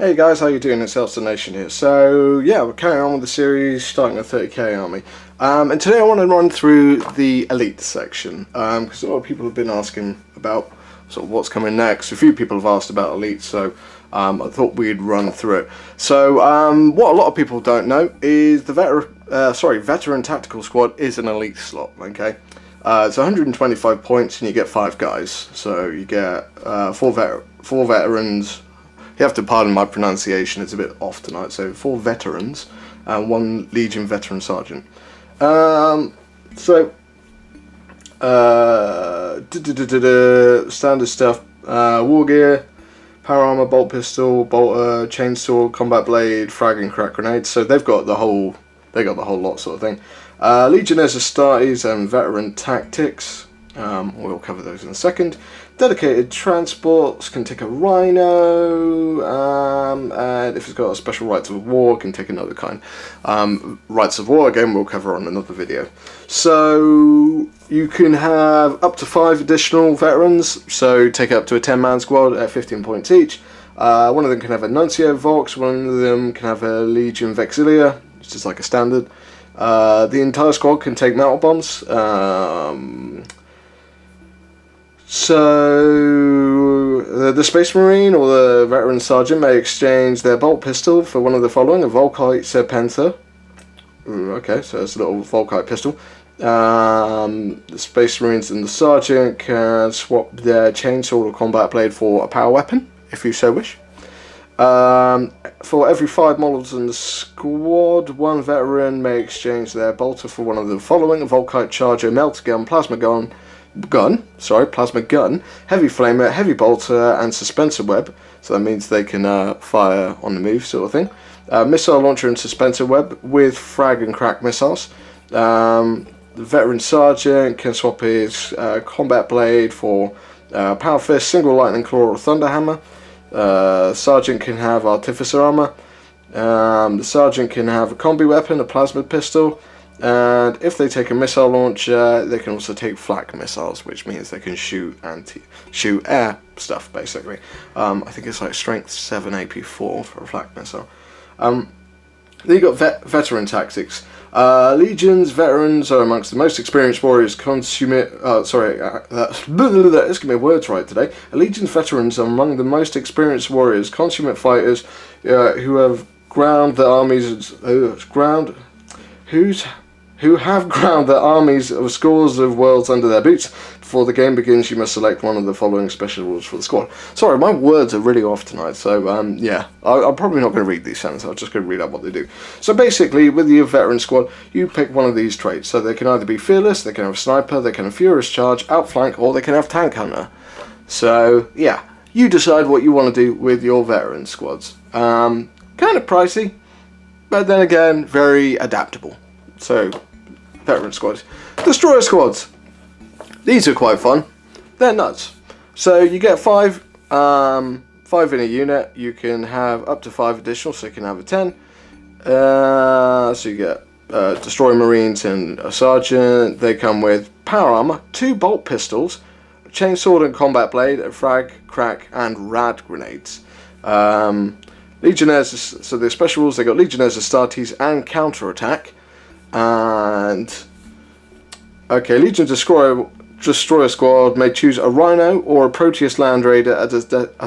Hey guys, how you doing? It's Nation here. So yeah, we're carrying on with the series, starting a 30k army. And today I want to run through the elite section, because a lot of people have been asking about sort of what's coming next. A few people have asked about elite, so I thought we'd run through it. So what a lot of people don't know is the veteran tactical squad is an elite slot. Okay, it's 125 points and you get 5 guys. So you get four veterans. You have to pardon my pronunciation, it's a bit off tonight. So 4 veterans and 1 Legion veteran sergeant. Standard stuff: war gear, power armor, bolt pistol, bolter, chainsaw, combat blade, frag and crack grenades. So they've got the whole lot sort of thing. Legionnaires Astartes and veteran tactics. We'll cover those in a second. Dedicated transports can take a rhino, and if it's got a special rights of war, can take another kind. Rights of war, again, we'll cover on another video. So you can have up to 5 additional veterans, so take it up to a 10-man squad at 15 points each. One of them can have a Nuncio Vox, one of them can have a Legion Vexilia, which is like a standard. The entire squad can take metal bombs. So the Space Marine or the Veteran Sergeant may exchange their bolt pistol for one of the following: a Volkite Serpenter. Okay, so it's a little Volkite pistol. The Space Marines and the Sergeant can swap their chainsaw or combat blade for a power weapon, if you so wish. For every 5 models in the squad, 1 veteran may exchange their bolter for one of the following: a Volkite Charger, Melter Gun, Plasma Gun, heavy flamer, heavy bolter, and suspensor web. So that means they can fire on the move, sort of thing. Missile launcher and suspensor web with frag and crack missiles. The veteran sergeant can swap his combat blade for power fist, single lightning claw, or thunder hammer. Sergeant can have artificer armor. The sergeant can have a combi weapon, a plasma pistol. And if they take a missile launcher, they can also take flak missiles, which means they can shoot air stuff, basically. I think it's like strength 7 AP4 for a flak missile. Then you got veteran tactics. Legions veterans are amongst the most experienced warriors. Let's get my words right today. Legion's veterans are among the most experienced warriors, consummate fighters who have ground their armies who have ground their armies of scores of worlds under their boots. Before the game begins, you must select one of the following special rules for the squad. Sorry, my words are really off tonight, so yeah, I'm probably not going to read these sentences, I'm just going to read out what they do. So basically, with your veteran squad, you pick one of these traits. So they can either be fearless, they can have sniper, they can have furious charge, outflank, or they can have tank hunter. So yeah, you decide what you want to do with your veteran squads. Kind of pricey, but then again, very adaptable. So, veteran squads. Destroyer squads. These are quite fun. They're nuts. So you get 5 in a unit. You can have up to 5 additional, so you can have a 10. So you get destroyer marines and a sergeant. They come with power armor, 2 bolt pistols, a chainsword and combat blade, a frag, crack, and rad grenades. Legionnaires, so the special rules, they got Legionnaires Astartes and counterattack. And okay, Legion Destroyer Squad may choose a Rhino or a Proteus Land Raider as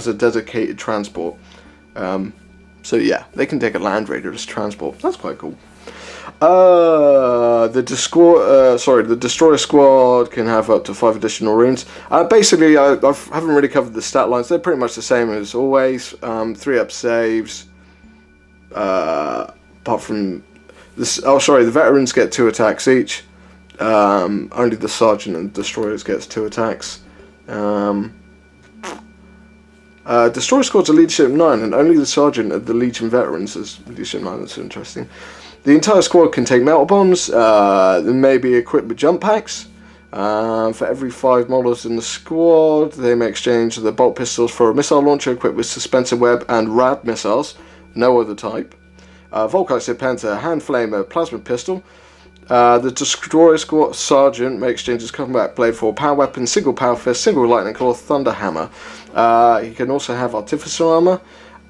a dedicated transport. So yeah, they can take a Land Raider as transport. That's quite cool. The Destroyer Squad can have up to 5 additional Marines. Basically, I haven't really covered the stat lines. They're pretty much the same as always. 3-up saves. Apart from this, the veterans get 2 attacks each. Only the sergeant and destroyers gets 2 attacks. Destroyer squads are leadership 9, and only the sergeant of the Legion veterans is leadership 9. That's interesting. The entire squad can take metal bombs. They may be equipped with jump packs. For every 5 models in the squad, they may exchange the bolt pistols for a missile launcher equipped with suspensor web and rad missiles. No other type. Volkite Serpenter, hand flamer, plasma pistol. The Destroyer Squad Sergeant may exchange his combat blade for a power weapon, single power fist, single lightning claw, thunder hammer. He can also have artificer armor.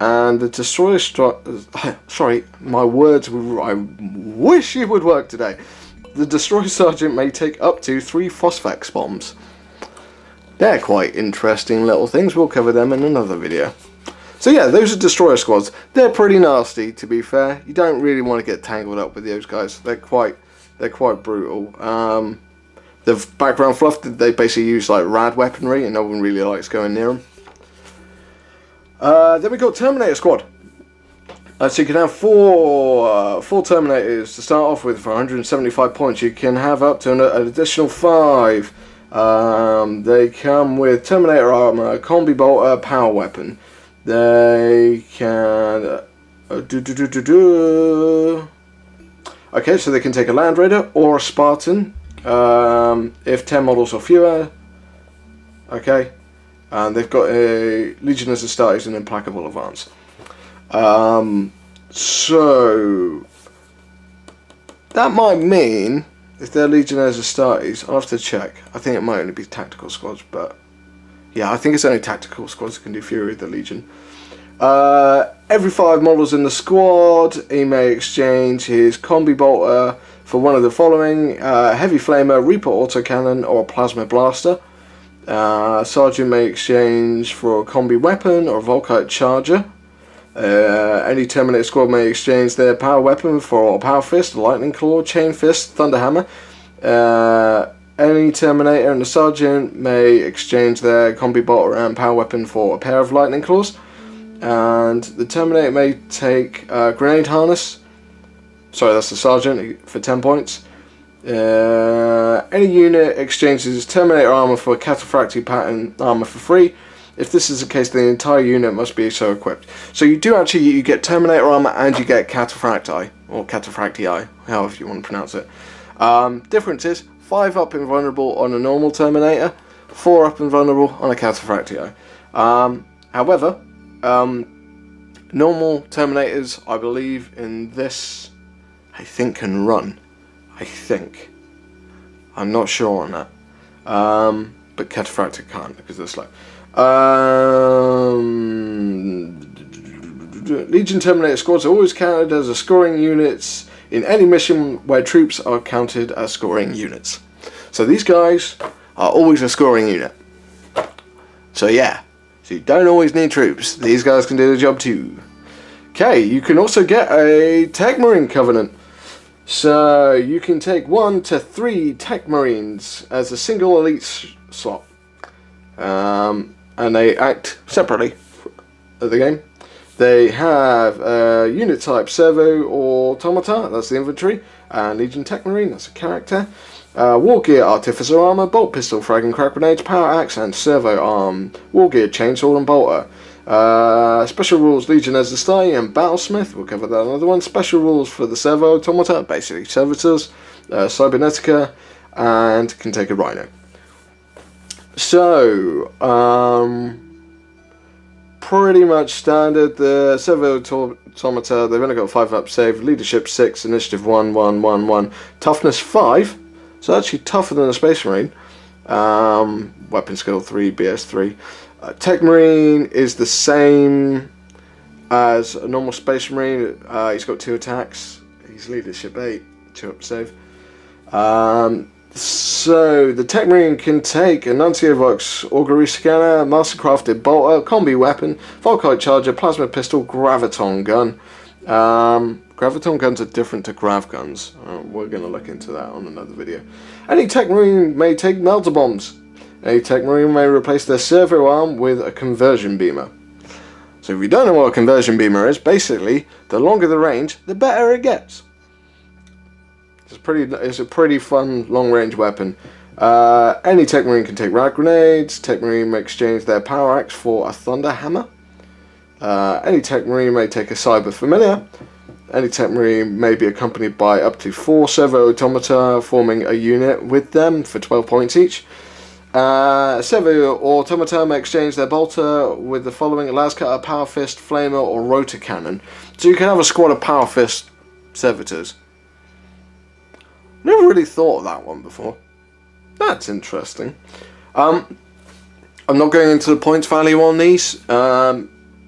And the destroyer sorry, my words, I wish it would work today. The destroyer sergeant may take up to 3 phosphex bombs. They're quite interesting little things. We'll cover them in another video. So yeah, those are destroyer squads. They're pretty nasty, to be fair. You don't really want to get tangled up with those guys. They're quite brutal. The background fluff, they basically use like rad weaponry, and no one really likes going near them. Then we got Terminator Squad. So you can have four Terminators to start off with for 175 points. You can have up to an additional 5. They come with Terminator armor, combi bolter, power weapon. They can okay, so they can take a Land Raider or a Spartan if 10 models or fewer. Okay, and they've got a Legionnaires Astartes and Implacable Advance. So that might mean if they're Legionnaires Astartes, I'll have to check. I think it might only be tactical squads, but yeah, I think it's only tactical squads that can do Fury of the Legion. Every 5 models in the squad, he may exchange his combi bolter for one of the following: heavy flamer, Reaper autocannon, or a plasma blaster. Sergeant may exchange for a combi weapon or a Volkite charger. Any Terminator squad may exchange their power weapon for a power fist, a lightning claw, chain fist, thunder hammer. Any Terminator and the sergeant may exchange their combi bolter and power weapon for a pair of lightning claws. And the Terminator may take grenade harness. Sorry, that's the sergeant for 10 points. Any unit exchanges Terminator armor for Cataphractii pattern armor for free. If this is the case, the entire unit must be so equipped. So you do actually, you get Terminator armor and you get Cataphractii, or Cataphractii, however you want to pronounce it. Difference is 5 up invulnerable on a normal Terminator, 4 up invulnerable on a Cataphractii. However, normal Terminators, I believe in this, I think can run. I think. I'm not sure on that. But Cataphractii can't because they're slow. Legion Terminator squads are always counted as a scoring units in any mission where troops are counted as scoring units. So these guys are always a scoring unit. So yeah, so you don't always need troops. These guys can do the job too. Okay, you can also get a Tech Marine Covenant. So you can take 1 to 3 Tech Marines as a single elite slot. And they act separately of the game. They have unit type Servo Automata, that's the infantry, and Legion Tech Marine, that's a character. War gear, Artificer armor, bolt pistol, frag and crack grenades, power axe, and servo arm. War gear, chainsaw and bolter. Special rules, Legionnaires Astartes and Battlesmith, we'll cover that another one. Special rules for the Servo Automata, basically servitors, Cybernetica, and can take a Rhino. So, pretty much standard. The Servo Automata, they've only got 5 up save, leadership 6, initiative 1, 1, 1, 1, toughness 5, so actually tougher than a Space Marine. Weapon skill 3, BS 3. Tech Marine is the same as a normal Space Marine. He's got 2 attacks, he's leadership 8, 2 up save. So the Tech Marine can take a Nunciovox augury scanner, mastercrafted bolter, combi weapon, Volkite charger, plasma pistol, graviton gun. Graviton guns are different to grav guns. We're going to look into that on another video. Any Tech Marine may take melter bombs. Any Tech Marine may replace their servo arm with a conversion beamer. So if you don't know what a conversion beamer is, basically the longer the range, the better it gets. It's a pretty fun long-range weapon. Any Tech Marine can take rad grenades. Tech Marine may exchange their power axe for a thunder hammer. Any Tech Marine may take a cyber familiar. Any Tech Marine may be accompanied by up to 4 servo automata forming a unit with them for 12 points each. Servo automata may exchange their bolter with the following: lascutter, power fist, flamer, or rotor cannon. So you can have a squad of power fist servitors. Never really thought of that one before. That's interesting. I'm not going into the points value on these.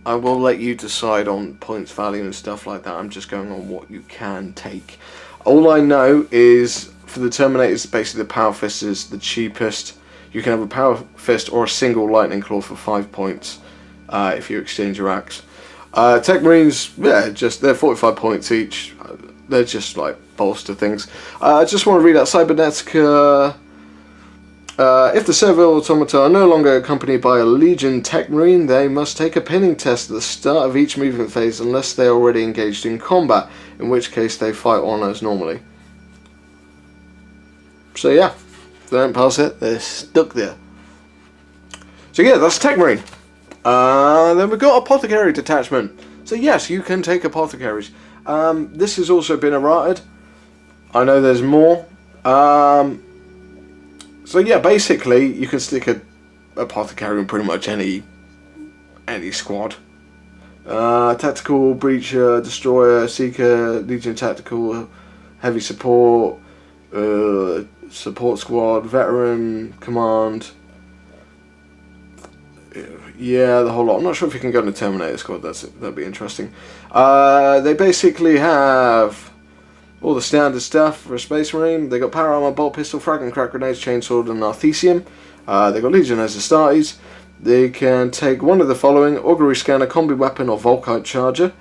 I will let you decide on points value and stuff like that. I'm just going on what you can take. All I know is for the Terminators, basically the Power Fist is the cheapest. You can have a Power Fist or a single Lightning Claw for 5 points if you exchange your axe. Tech Marines, yeah, they're 45 points each. They're just like bolster things. I just want to read out Cybernetica. If the Servile Automata are no longer accompanied by a Legion Tech Marine, they must take a pinning test at the start of each movement phase unless they are already engaged in combat, in which case they fight on as normally. So yeah, if they don't pass it, they're stuck there. So yeah, that's Tech Marine. Then we've got Apothecary Detachment. So yes, you can take Apothecaries. This has also been errated. I know there's more. So yeah, basically you can stick a Apothecary in pretty much any squad. Tactical, Breacher, Destroyer, Seeker, Legion Tactical, Heavy Support, Support Squad, Veteran, Command. Yeah, the whole lot. I'm not sure if you can go in the Terminator Squad, that'd be interesting. They basically have all the standard stuff for a Space Marine. They got Power Armor, Bolt Pistol, Frag and Crack Grenades, Chainsword and Arthesium. They got Legion as Astartes. They can take one of the following: Augury Scanner, Combi Weapon or Volkite Charger.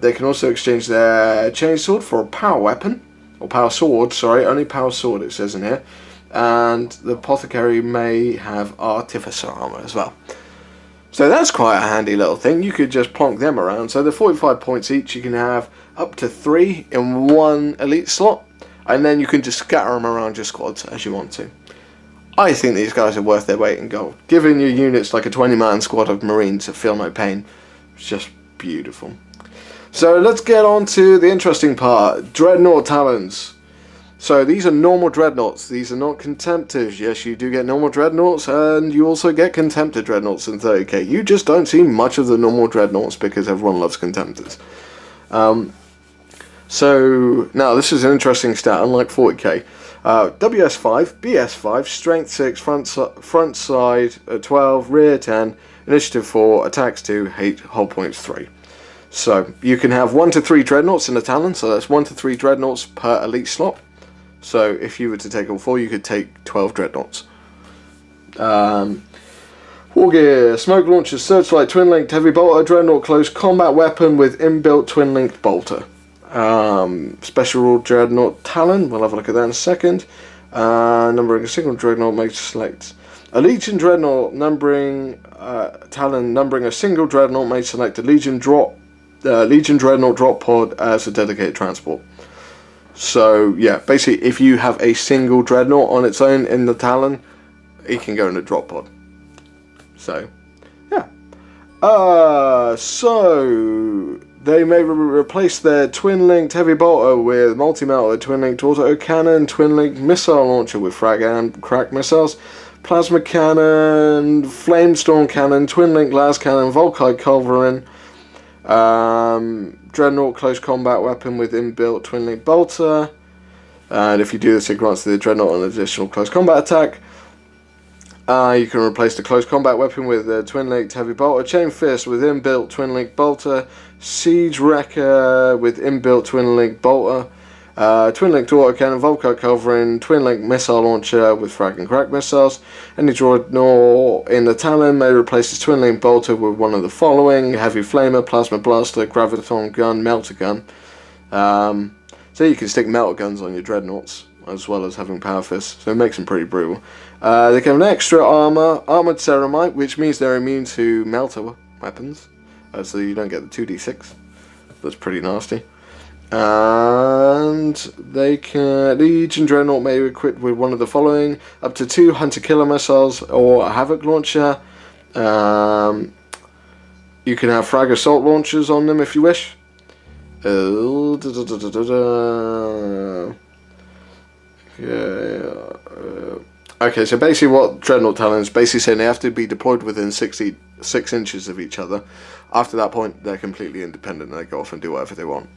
They can also exchange their Chainsword for a Power Weapon, or Power Sword, sorry, only Power Sword it says in here. And the Apothecary may have Artificer Armor as well. So that's quite a handy little thing. You could just plonk them around. So they're 45 points each. You can have up to 3 in one elite slot, and then you can just scatter them around your squads as you want to. I think these guys are worth their weight in gold. Giving your units like a 20-man squad of Marines that feel no pain. It's just beautiful. So let's get on to the interesting part. Dreadnought Talons. So these are normal Dreadnoughts. These are not Contemptors. Yes, you do get normal Dreadnoughts, and you also get Contemptor Dreadnoughts in 30k. You just don't see much of the normal Dreadnoughts because everyone loves Contemptors. So now this is an interesting stat. Unlike 40k, WS5, BS5, Strength 6, front side 12, rear 10, Initiative 4, Attacks 2, Hull points 3. So you can have 1 to 3 Dreadnoughts in a Talon. So that's 1 to 3 Dreadnoughts per elite slot. So if you were to take all 4, you could take 12 Dreadnoughts. War gear: Smoke Launchers, Searchlight, Twin-Linked Heavy Bolter, Dreadnought Close Combat Weapon with inbuilt Twin-Linked Bolter. Special Dreadnought Talon, we'll have a look at that in a second. Numbering a single Dreadnought makes select. A Legion Dreadnought numbering Talon numbering a single Dreadnought may select a Legion Dreadnought drop pod as a dedicated transport. So yeah, basically if you have a single Dreadnought on its own in the Talon, it can go in a drop pod. So yeah. So they may replace their twin-linked heavy bolter with multi-melted twin-linked autocannon, twin-linked missile launcher with frag and crack missiles, plasma cannon, flamestorm cannon, twin-linked las cannon, Volkite culverin, Dreadnought close combat weapon with inbuilt twin-linked bolter, and if you do this, it grants the Dreadnought an additional close combat attack. You can replace the close combat weapon with a twin-linked heavy bolter, Chain Fist with inbuilt twin-linked bolter, Siege Wrecker with inbuilt twin-linked bolter, twin-linked autocannon, Volkite culverin, twin-linked missile launcher with frag and crack missiles. Any Dreadnought in the Talon may replace its twin-linked bolter with one of the following: heavy flamer, plasma blaster, graviton gun, melter gun. So you can stick melter guns on your Dreadnoughts as well as having power fists, so it makes them pretty brutal. They can have an extra armor, armored ceramite, which means they're immune to melter weapons, so you don't get the 2d6. That's pretty nasty. And they can Legion Dreadnought may be equipped with one of the following: up to 2 Hunter Killer missiles or a Havoc launcher. You can have frag assault launchers on them if you wish. Okay, so basically what Dreadnought Talon is basically saying, they have to be deployed within 66 inches of each other. After that point, they're completely independent and they go off and do whatever they want.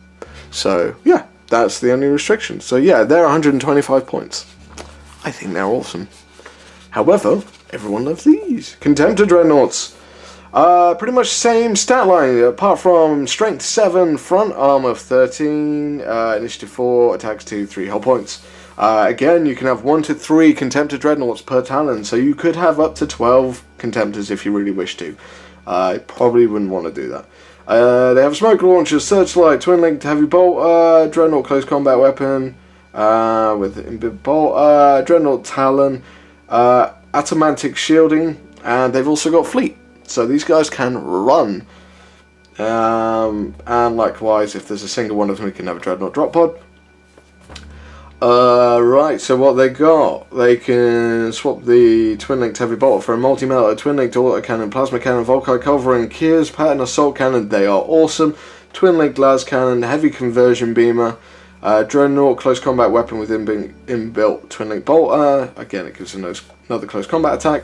So, yeah, that's the only restriction. So, yeah, they're 125 points. I think they're awesome. However, everyone loves these. Contemptor Dreadnoughts. Pretty much same stat line, apart from strength 7, front armor 13, initiative 4, attacks 2, 3 hull points. Again, you can have 1 to 3 Contemptor Dreadnoughts per Talon, so you could have up to 12 Contemptors if you really wish to. I probably wouldn't want to do that. They have smoke launchers, searchlight, twin-linked heavy bolt, Dreadnought close combat weapon with inbuilt bolt, Dreadnought Talon, Atomantic shielding, and they've also got fleet. So these guys can run. And likewise, if there's a single one of them, we can have a Dreadnought drop pod. Right, so what they got, they can swap the twin-linked heavy bolter for a multi-melter, twin-linked autocannon, plasma cannon, Volkite culverin, Kiers, pattern assault cannon. They are awesome. Twin-linked las cannon, heavy conversion beamer, Dreadnought close combat weapon with inbuilt twin-linked bolter. Again, it gives them another close combat attack.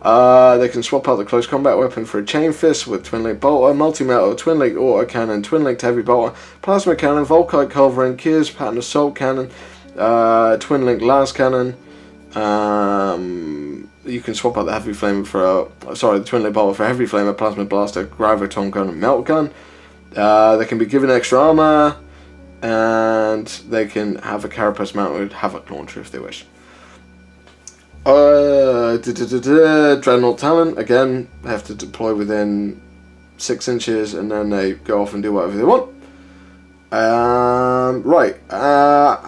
They can swap out the close combat weapon for a chain fist with twin-linked bolter, multi-metal, twin-linked autocannon, twin-linked heavy bolter, plasma cannon, Volkite culverin, Kiers, pattern assault cannon, twin-linked las cannon. You can swap out the heavy flame for the twin-linked bolter for heavy flamer, plasma blaster, graviton gun, and melt gun. They can be given extra armor, and they can have a carapace mounted havoc launcher if they wish. Dreadnought Talon, again, they have to deploy within 6 inches, and then they go off and do whatever they want.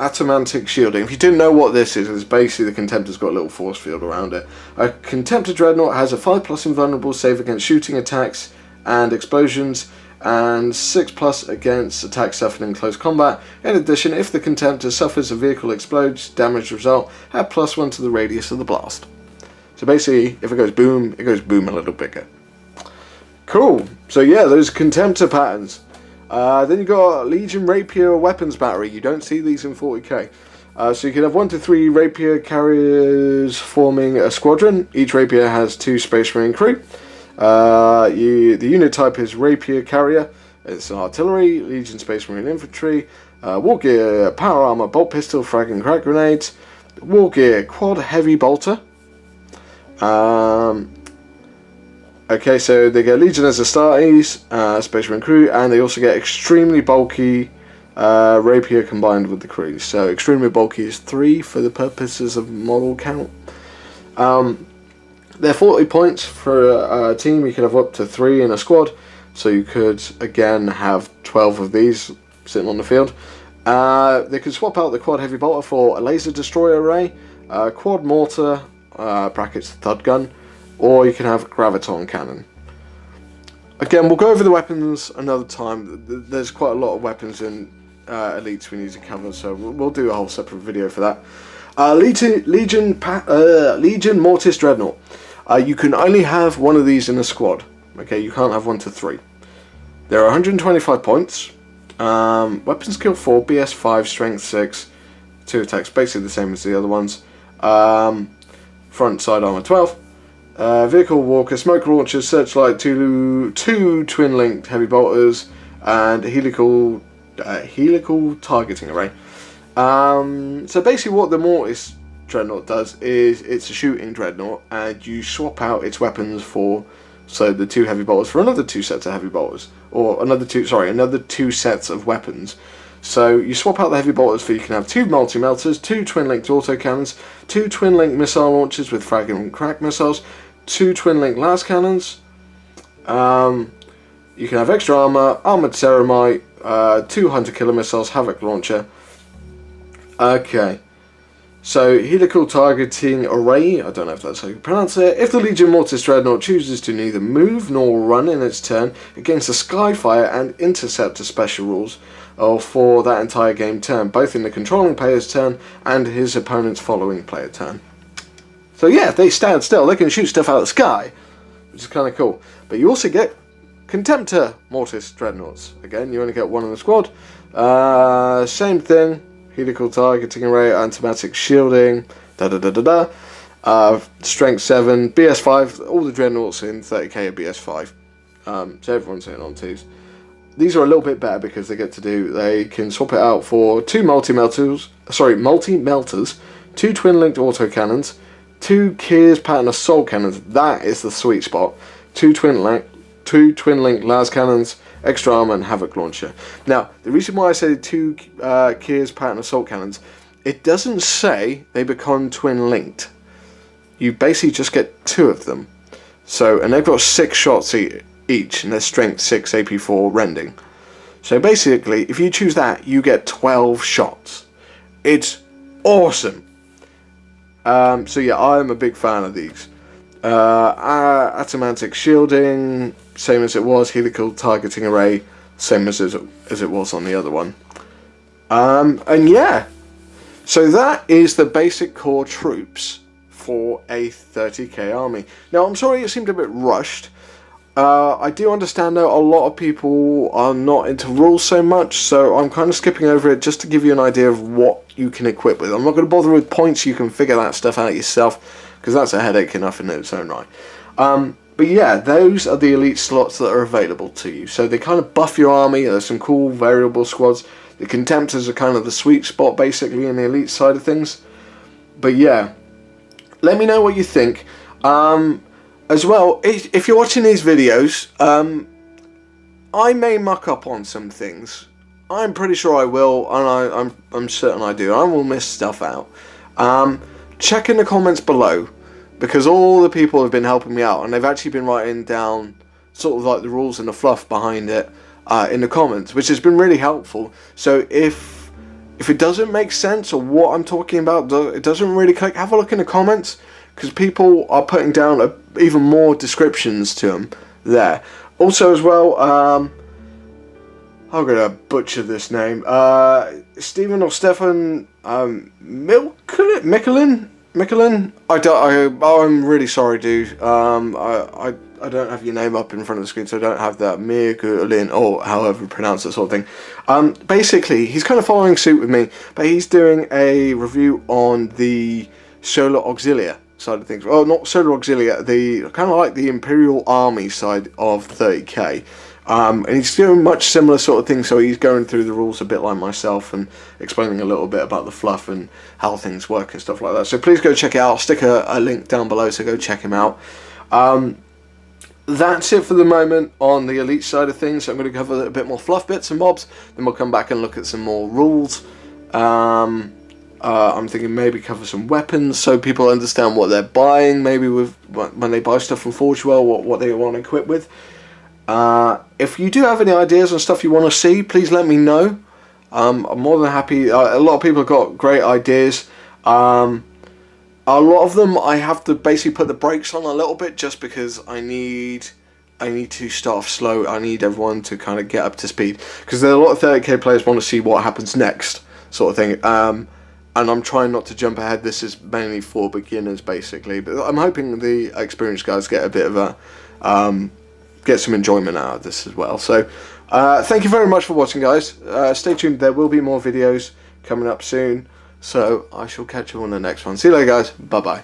Atomantic shielding. If you didn't know what this is, it's basically the Contemptor's got a little force field around it. A Contemptor Dreadnought has a 5+ invulnerable save against shooting attacks and explosions, and 6+ against attacks suffered in close combat. In addition, if the Contemptor suffers a vehicle explodes, damage result, add +1 to the radius of the blast. So basically, if it goes boom a little bigger. Cool. So yeah, those Contemptor patterns. Then you got Legion Rapier Weapons Battery. You don't see these in 40k. So you can have 1 to 3 Rapier carriers forming a squadron. Each Rapier has 2 Space Marine crew. The unit type is Rapier Carrier. It's artillery, Legion Space Marine infantry, war gear, power armor, bolt pistol, frag and crack grenades, war gear, quad heavy bolter. Okay, so they get Legion as a Astartes, Space Marine crew, and they also get extremely bulky Rapier combined with the crew. So extremely bulky is 3 for the purposes of model count. They're 40 points for a team. You can have up to 3 in a squad, so you could again have 12 of these sitting on the field. They could swap out the quad heavy bolter for a laser destroyer array, quad mortar brackets thud gun, or you can have graviton cannon. Again, we'll go over the weapons another time. There's quite a lot of weapons in elites we need to cover, so we'll do a whole separate video for that. Legion Mortis Dreadnought. You can only have 1 of these in a squad. Okay, you can't have 1 to 3. There are 125 points. Weapon skill 4, BS 5, strength 6, 2 attacks, basically the same as the other ones. Front side armor 12. Vehicle walker, smoke launchers, searchlight, 2 twin-linked heavy bolters, and helical targeting array. So basically what the Mortis Dreadnought does is it's a shooting Dreadnought, and you swap out its weapons for, so the 2 heavy bolters for another 2 sets of heavy bolters, or another 2 sets of weapons. So you swap out the heavy bolters for, you can have 2 multi-melters, 2 twin-linked autocannons, 2 twin-linked missile launchers with frag and crack missiles, 2 twin-linked las cannons. You can have extra armor, armored ceramite, 2 hunter killer missiles, havoc launcher. Okay. So, helical targeting array, I don't know if that's how you pronounce it. If the Legion Mortis Dreadnought chooses to neither move nor run in its turn against the Skyfire and Interceptor special rules, or for that entire game turn, both in the controlling player's turn and his opponent's following player turn. So yeah, if they stand still, they can shoot stuff out of the sky, which is kind of cool. But you also get Contemptor Mortis Dreadnoughts. Again, you only get 1 in the squad. Same thing. Helical targeting array, automatic shielding, strength 7, BS 5, all the Dreadnoughts in 30k are BS 5. So everyone's hitting on 2s. These are a little bit better because they can swap it out for 2 multi-melters, 2 twin-linked autocannons, 2 Kiers pattern assault cannons, that is the sweet spot, 2 twin-linked 2 twin-link las cannons, extra armor, and havoc launcher. Now, the reason why I say 2 Kia's pattern assault cannons, it doesn't say they become twin-linked. You basically just get 2 of them. So, and they've got 6 shots each, and they're strength 6 AP4 rending. So basically, if you choose that, you get 12 shots. It's awesome. So yeah, I'm a big fan of these. Atomantic shielding, same as it was. Helical targeting array, same as it was on the other one. And yeah, so that is the basic core troops for a 30k army. Now, I'm sorry it seemed a bit rushed. I do understand though a lot of people are not into rules so much, so I'm kind of skipping over it just to give you an idea of what you can equip with. I'm not going to bother with points, you can figure that stuff out yourself, because that's a headache enough in its own right. But yeah, those are the elite slots that are available to you. So they kind of buff your army. There's some cool variable squads. The contemptors are kind of the sweet spot basically in the elite side of things. But yeah, let me know what you think. As well, if you're watching these videos, I may muck up on some things. I'm pretty sure I will, and I'm certain I do. I will miss stuff out. Check in the comments below, because all the people have been helping me out, and they've actually been writing down sort of like the rules and the fluff behind it in the comments, which has been really helpful. So if it doesn't make sense, or what I'm talking about, it doesn't really click, have a look in the comments, because people are putting down even more descriptions to them there. Also as well, I'm going to butcher this name, Stephen or Stefan Michelin? I'm really sorry, dude. I don't have your name up in front of the screen, so I don't have that Michelin, or however you pronounce that sort of thing. Basically, he's kind of following suit with me, but he's doing a review on the Solar Auxilia side of things. Well, not Solar Auxilia, the kind of like the Imperial Army side of 30k. And he's doing much similar sort of thing, so he's going through the rules a bit like myself and explaining a little bit about the fluff and how things work and stuff like that. So please go check it out. I'll stick a link down below, so go check him out. That's it for the moment on the elite side of things. So I'm going to cover a bit more fluff bits and bobs, then we'll come back and look at some more rules. I'm thinking maybe cover some weapons so people understand what they're buying, maybe with when they buy stuff from Forge World, what they want to equip with. If you do have any ideas on stuff you want to see, please let me know. I'm more than happy. A lot of people have got great ideas. A lot of them I have to basically put the brakes on a little bit, just because I need to start off slow. I need everyone to kind of get up to speed, because there are a lot of 30k players want to see what happens next, sort of thing. And I'm trying not to jump ahead. This is mainly for beginners, basically. But I'm hoping the experienced guys get a bit of a get some enjoyment out of this as well. So thank you very much for watching, guys. Stay tuned. There will be more videos coming up soon. So I shall catch you on the next one. See you later, guys. Bye bye.